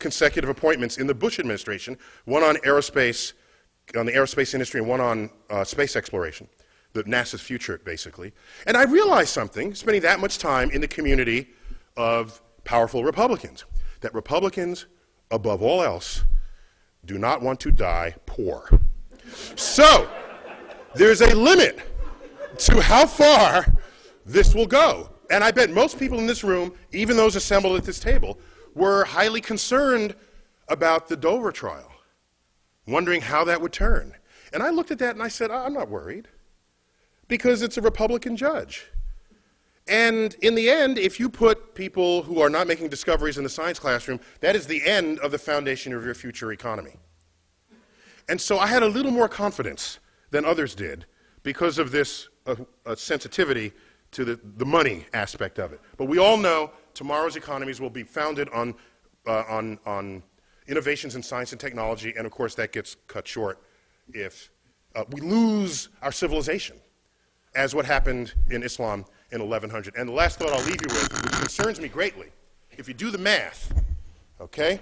consecutive appointments in the Bush administration, one on aerospace, on the aerospace industry, and one on space exploration, NASA's future, basically. And I realized something, spending that much time in the community of powerful Republicans, that Republicans, above all else, do not want to die poor. So, there's a limit to how far this will go. And I bet most people in this room, even those assembled at this table, were highly concerned about the Dover trial, wondering how that would turn. And I looked at that and I said, I'm not worried, because it's a Republican judge. And in the end, if you put people who are not making discoveries in the science classroom, that is the end of the foundation of your future economy. And so I had a little more confidence than others did because of this sensitivity to the money aspect of it. But we all know tomorrow's economies will be founded on innovations in science and technology, and of course that gets cut short if we lose our civilization, as what happened in Islam in 1100. And the last thought I'll leave you with, which concerns me greatly, if you do the math, okay?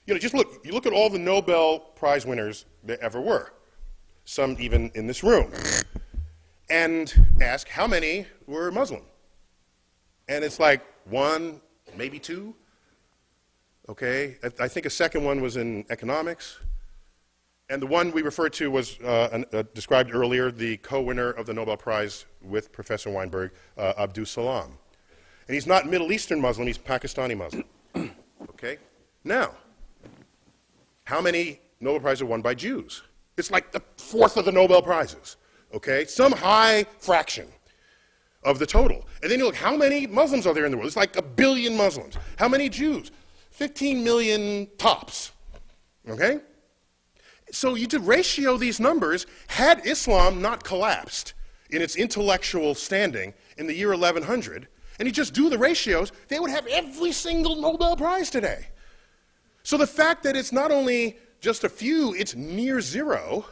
You know, just look, you look at all the Nobel Prize winners there ever were, some even in this room, and ask how many were Muslim. And it's like one, maybe two, okay? I think a second one was in economics. And the one we referred to was described earlier, the co-winner of the Nobel Prize with Professor Weinberg, Abdus Salam. And he's not Middle Eastern Muslim, he's Pakistani Muslim. Okay? Now, how many Nobel Prizes are won by Jews? It's like the fourth of the Nobel Prizes. Okay? Some high fraction of the total. And then you look, how many Muslims are there in the world? It's like 1 billion Muslims. How many Jews? 15 million tops. Okay? So you did ratio these numbers. Had Islam not collapsed in its intellectual standing in the year 1100, and you just do the ratios, they would have every single Nobel Prize today. So the fact that it's not only just a few, it's near zero,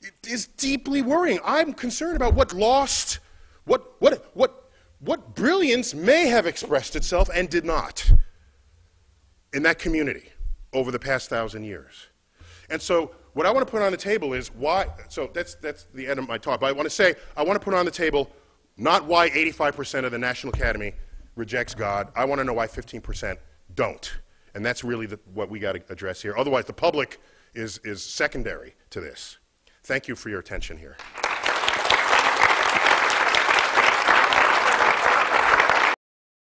it is deeply worrying. I'm concerned about what lost, what brilliance may have expressed itself and did not in that community over the past 1,000 years. And so what I want to put on the table is why, so that's the end of my talk, but I want to say, I want to put on the table not why 85% of the National Academy rejects God, I want to know why 15% don't. And that's really what we got to address here. Otherwise, the public is secondary to this. Thank you for your attention here.